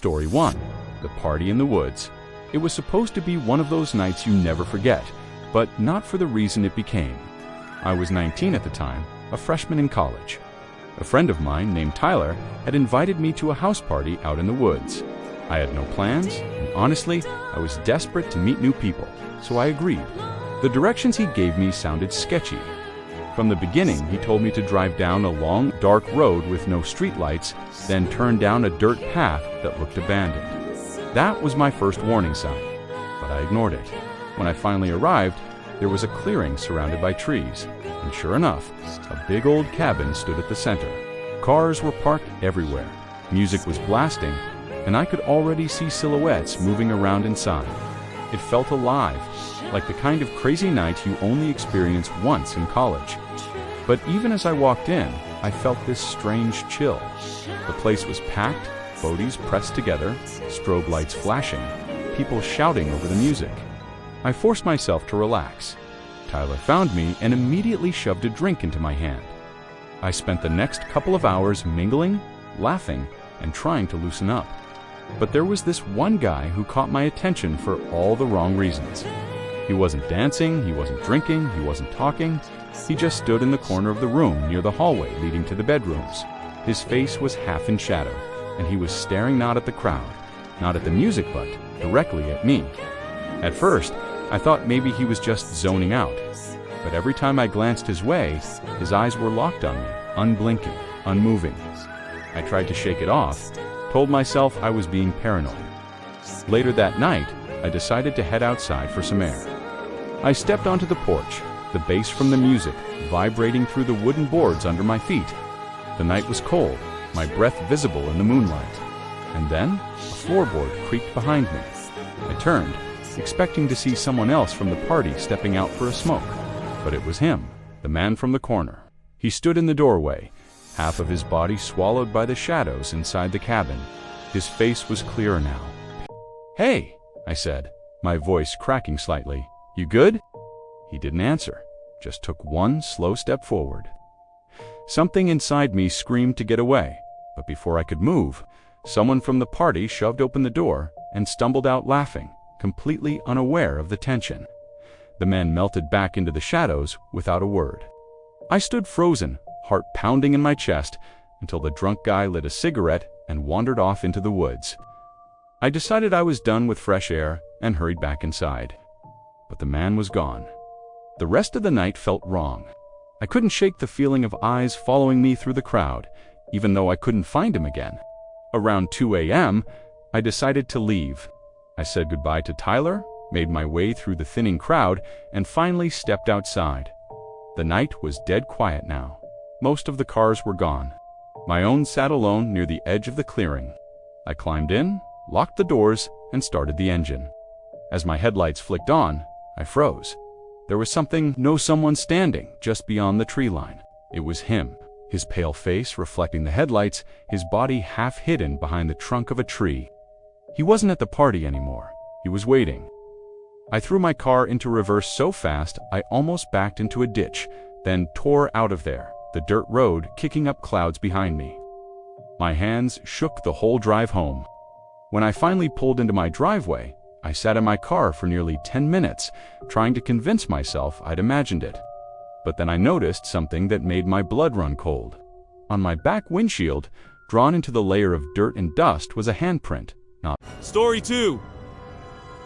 Story 1. The Party in the Woods. It was supposed to be one of those nights you never forget, but not for the reason it became. I was 19 at the time, a freshman in college. A friend of mine named Tyler had invited me to a house party out in the woods. I had no plans, and honestly, I was desperate to meet new people, so I agreed. The directions he gave me sounded sketchy. From the beginning, he told me to drive down a long, dark road with no streetlights, then turn down a dirt path that looked abandoned. That was my first warning sign, but I ignored it. When I finally arrived, there was a clearing surrounded by trees, and sure enough, a big old cabin stood at the center. Cars were parked everywhere, music was blasting, and I could already see silhouettes moving around inside. It felt alive, like the kind of crazy night you only experience once in college. But even as I walked in, I felt this strange chill. The place was packed, bodies pressed together, strobe lights flashing, people shouting over the music. I forced myself to relax. Tyler found me and immediately shoved a drink into my hand. I spent the next couple of hours mingling, laughing, and trying to loosen up. But there was this one guy who caught my attention for all the wrong reasons. He wasn't dancing, he wasn't drinking, he wasn't talking. He just stood in the corner of the room near the hallway leading to the bedrooms. His face was half in shadow, and he was staring not at the crowd, not at the music, but directly at me. At first, I thought maybe he was just zoning out, but every time I glanced his way, his eyes were locked on me, unblinking, unmoving. I tried to shake it off, told myself I was being paranoid. Later that night, I decided to head outside for some air. I stepped onto the porch, the bass from the music vibrating through the wooden boards under my feet. The night was cold, my breath visible in the moonlight. And then, a floorboard creaked behind me. I turned, expecting to see someone else from the party stepping out for a smoke. But it was him, the man from the corner. He stood in the doorway, half of his body swallowed by the shadows inside the cabin. His face was clearer now. "Hey," I said, my voice cracking slightly. "You good?" He didn't answer, just took one slow step forward. Something inside me screamed to get away, but before I could move, someone from the party shoved open the door and stumbled out laughing, completely unaware of the tension. The man melted back into the shadows without a word. I stood frozen, heart pounding in my chest, until the drunk guy lit a cigarette and wandered off into the woods. I decided I was done with fresh air and hurried back inside. But the man was gone. The rest of the night felt wrong. I couldn't shake the feeling of eyes following me through the crowd, even though I couldn't find him again. Around 2 a.m., I decided to leave. I said goodbye to Tyler, made my way through the thinning crowd, and finally stepped outside. The night was dead quiet now. Most of the cars were gone. My own sat alone near the edge of the clearing. I climbed in, locked the doors, and started the engine. As my headlights flicked on, I froze. There was someone standing just beyond the tree line. It was him, his pale face reflecting the headlights, his body half hidden behind the trunk of a tree. He wasn't at the party anymore. He was waiting. I threw my car into reverse so fast I almost backed into a ditch, then tore out of there, the dirt road kicking up clouds behind me. My hands shook the whole drive home. When I finally pulled into my driveway, I sat in my car for nearly 10 minutes, trying to convince myself I'd imagined it. But then I noticed something that made my blood run cold. On my back windshield, drawn into the layer of dirt and dust, was a handprint. Story 2.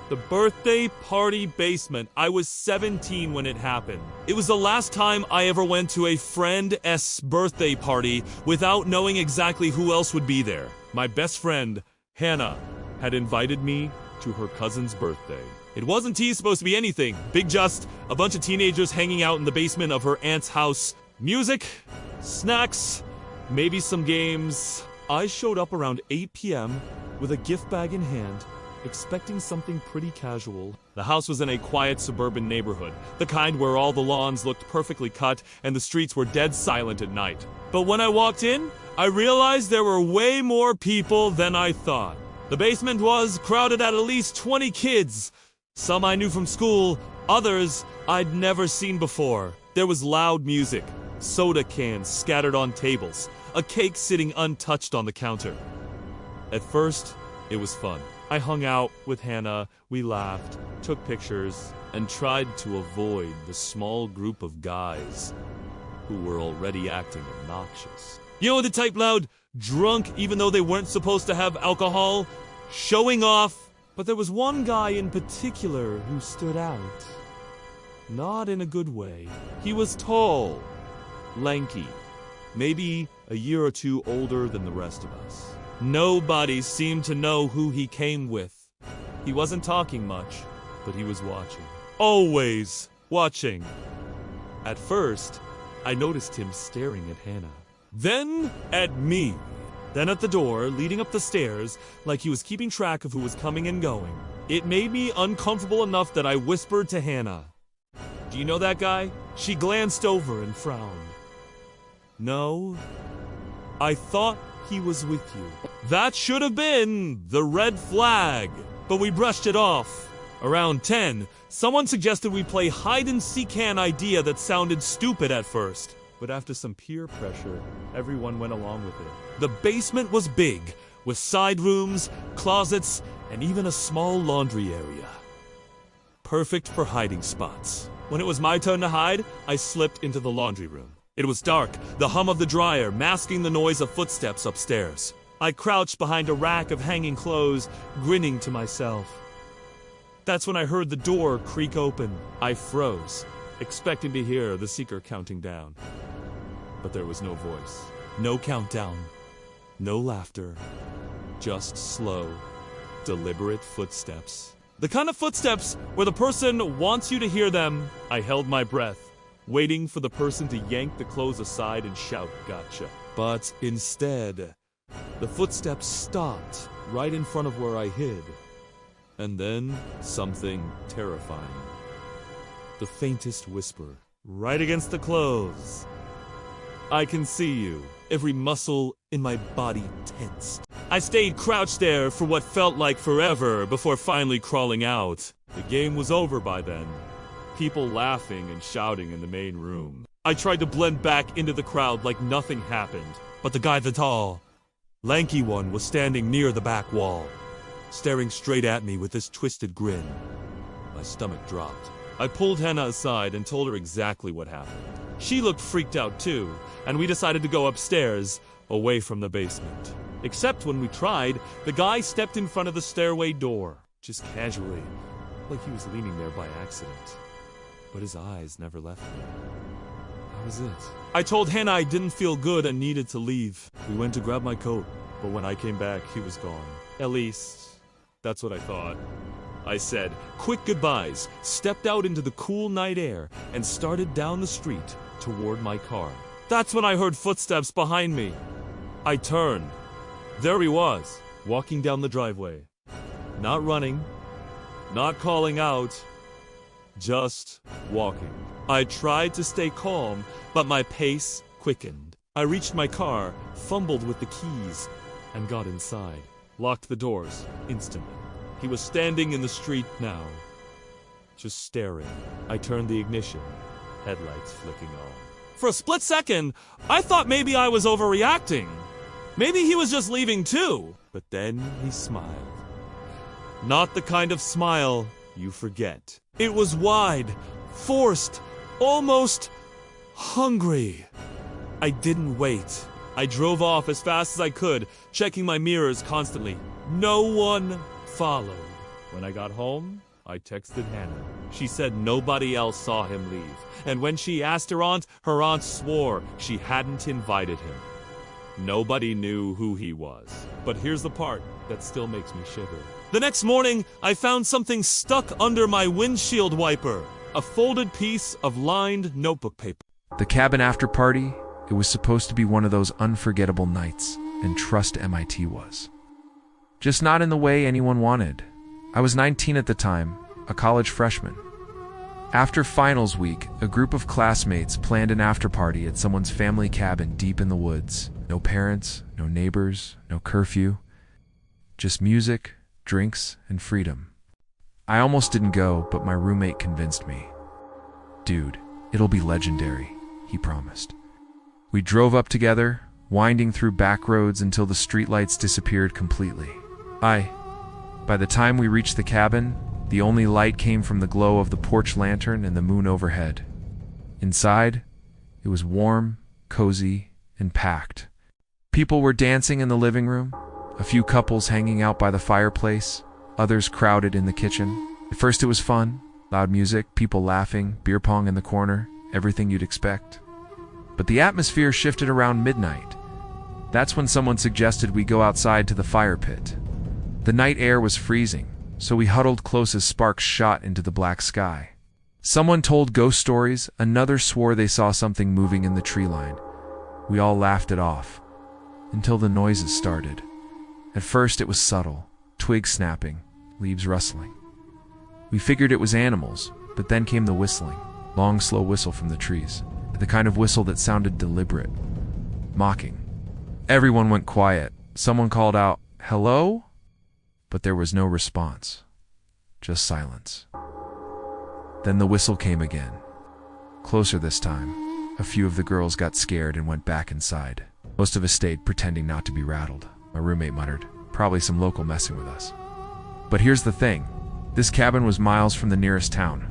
The birthday party basement. I was 17 when it happened. It was the last time I ever went to a friend's birthday party without knowing exactly who else would be there. My best friend, Hannah, had invited me to her cousin's birthday. It wasn't supposed to be anything. Just a bunch of teenagers hanging out in the basement of her aunt's house. Music, snacks, maybe some games. I showed up around 8 p.m. with a gift bag in hand, expecting something pretty casual. The house was in a quiet suburban neighborhood, the kind where all the lawns looked perfectly cut and the streets were dead silent at night. But when I walked in, I realized there were way more people than I thought. The basement was crowded at least 20 kids. Some I knew from school, others I'd never seen before. There was loud music, soda cans scattered on tables, a cake sitting untouched on the counter. At first, It was fun. I hung out with Hannah, we laughed, took pictures, and tried to avoid the small group of guys who were already acting obnoxious. You know, the type loud, drunk even though they weren't supposed to have alcohol, showing off. But there was one guy in particular who stood out. Not in a good way. He was tall, lanky, maybe a year or two older than the rest of us. Nobody seemed to know who he came with. He wasn't talking much, but he was watching. Always watching. At first, I noticed him staring at Hannah. Then at me. Then at the door leading up the stairs, like he was keeping track of who was coming and going. It made me uncomfortable enough that I whispered to Hannah, "Do you know that guy?" She glanced over and frowned. "No, I thought he was with you." That should have been the red flag, but we brushed it off. Around 10, someone suggested we play hide-and-seek-can idea that sounded stupid at first. But after some peer pressure, everyone went along with it. The basement was big, with side rooms, closets, and even a small laundry area. Perfect for hiding spots. When it was my turn to hide, I slipped into the laundry room. It was dark, the hum of the dryer masking the noise of footsteps upstairs. I crouched behind a rack of hanging clothes, grinning to myself. That's when I heard the door creak open. I froze, expecting to hear the seeker counting down. But there was no voice, no countdown, no laughter, just slow, deliberate footsteps. The kind of footsteps where the person wants you to hear them. I held my breath, waiting for the person to yank the clothes aside and shout, "Gotcha." But instead, the footsteps stopped right in front of where I hid. And then something terrifying. The faintest whisper, right against the clothes. "I can see you." Every muscle in my body tensed. I stayed crouched there for what felt like forever before finally crawling out. The game was over by then. People laughing and shouting in the main room. I tried to blend back into the crowd like nothing happened, but the guy, the tall, lanky one, was standing near the back wall, staring straight at me with this twisted grin. My stomach dropped. I pulled Hannah aside and told her exactly what happened. She looked freaked out too, and we decided to go upstairs, away from the basement. Except when we tried, the guy stepped in front of the stairway door, just casually, like he was leaning there by accident. But his eyes never left me. That was it. I told Hannah I didn't feel good and needed to leave. We went to grab my coat, but when I came back, he was gone. At least, that's what I thought. I said quick goodbyes, stepped out into the cool night air, and started down the street toward my car. That's when I heard footsteps behind me. I turned. There he was, walking down the driveway. Not running, not calling out, just walking. I tried to stay calm, but my pace quickened. I reached my car, fumbled with the keys, and got inside. Locked the doors instantly. He was standing in the street now, just staring. I turned the ignition, headlights flicking on. For a split second, I thought maybe I was overreacting. Maybe he was just leaving too. But then he smiled. Not the kind of smile you forget. It was wide, forced, almost hungry. I didn't wait. I drove off as fast as I could, checking my mirrors constantly. No one followed. When I got home, I texted Hannah. She said nobody else saw him leave. And when she asked her aunt swore she hadn't invited him. Nobody knew who he was. But here's the part that still makes me shiver. The next morning, I found something stuck under my windshield wiper. A folded piece of lined notebook paper. The cabin after party, it was supposed to be one of those unforgettable nights, and trust MIT was. Just not in the way anyone wanted. I was 19 at the time, a college freshman. After finals week, a group of classmates planned an after party at someone's family cabin deep in the woods. No parents, no neighbors, no curfew. Just music, drinks, and freedom. I almost didn't go, but my roommate convinced me. "Dude, it'll be legendary," he promised. We drove up together, winding through back roads until the streetlights disappeared completely. By the time we reached the cabin, the only light came from the glow of the porch lantern and the moon overhead. Inside, it was warm, cozy, and packed. People were dancing in the living room, a few couples hanging out by the fireplace, others crowded in the kitchen. At first it was fun, loud music, people laughing, beer pong in the corner, everything you'd expect. But the atmosphere shifted around midnight. That's when someone suggested we go outside to the fire pit. The night air was freezing, so we huddled close as sparks shot into the black sky. Someone told ghost stories, another swore they saw something moving in the tree line. We all laughed it off, until the noises started. At first it was subtle, twigs snapping, leaves rustling. We figured it was animals, but then came the whistling, long slow whistle from the trees, the kind of whistle that sounded deliberate, mocking. Everyone went quiet. Someone called out, "Hello?" But there was no response, just silence. Then the whistle came again, closer this time. A few of the girls got scared and went back inside. Most of us stayed, pretending not to be rattled. My roommate muttered, "Probably some local messing with us." But here's the thing. This cabin was miles from the nearest town.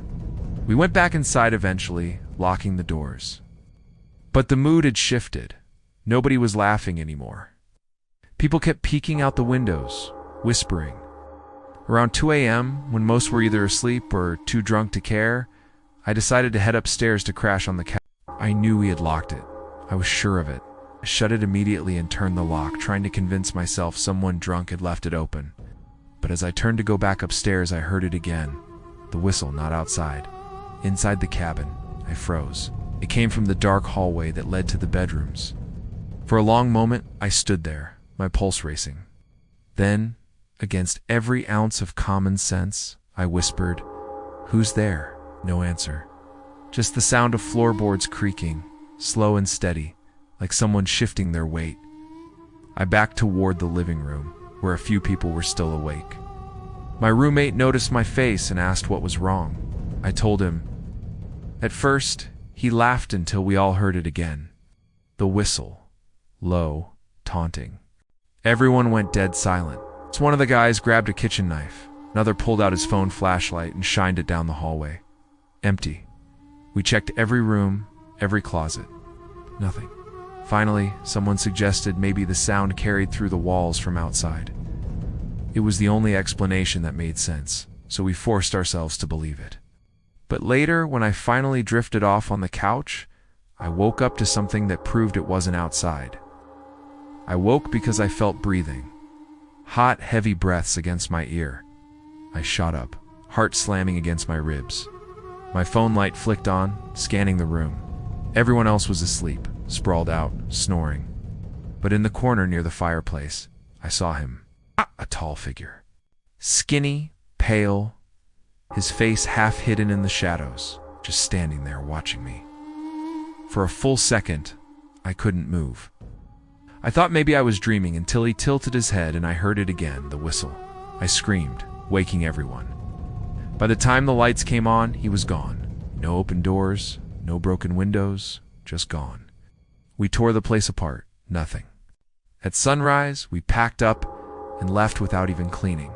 We went back inside eventually, locking the doors. But the mood had shifted. Nobody was laughing anymore. People kept peeking out the windows, whispering. Around 2 a.m., when most were either asleep or too drunk to care, I decided to head upstairs to crash on the couch. I knew we had locked it. I was sure of it. I shut it immediately and turned the lock, trying to convince myself someone drunk had left it open. But as I turned to go back upstairs, I heard it again. The whistle, not outside. Inside the cabin, I froze. It came from the dark hallway that led to the bedrooms. For a long moment, I stood there, my pulse racing. Then, against every ounce of common sense, I whispered, "Who's there?" No answer. Just the sound of floorboards creaking, slow and steady, like someone shifting their weight. I backed toward the living room, where a few people were still awake. My roommate noticed my face and asked what was wrong. I told him. At first, he laughed until we all heard it again. The whistle, low, taunting. Everyone went dead silent. So one of the guys grabbed a kitchen knife. Another pulled out his phone flashlight and shined it down the hallway. Empty. We checked every room, every closet. Nothing. Finally, someone suggested maybe the sound carried through the walls from outside. It was the only explanation that made sense, so we forced ourselves to believe it. But later, when I finally drifted off on the couch, I woke up to something that proved it wasn't outside. I woke because I felt breathing. Hot, heavy breaths against my ear. I shot up, heart slamming against my ribs. My phone light flicked on, scanning the room. Everyone else was asleep, sprawled out, snoring. But in the corner near the fireplace, I saw him. A tall figure. Skinny, pale, his face half hidden in the shadows, just standing there watching me. For a full second, I couldn't move. I thought maybe I was dreaming until he tilted his head and I heard it again, the whistle. I screamed, waking everyone. By the time the lights came on, he was gone. No open doors, no broken windows, just gone. We tore the place apart, nothing. At sunrise, we packed up and left without even cleaning.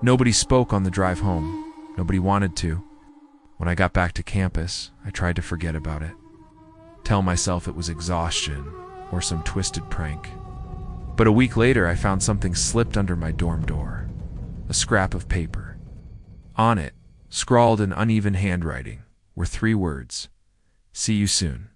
Nobody spoke on the drive home. Nobody wanted to. When I got back to campus, I tried to forget about it. Tell myself it was exhaustion or some twisted prank. But a week later, I found something slipped under my dorm door. A scrap of paper. On it, scrawled in uneven handwriting, were 3 words. "See you soon."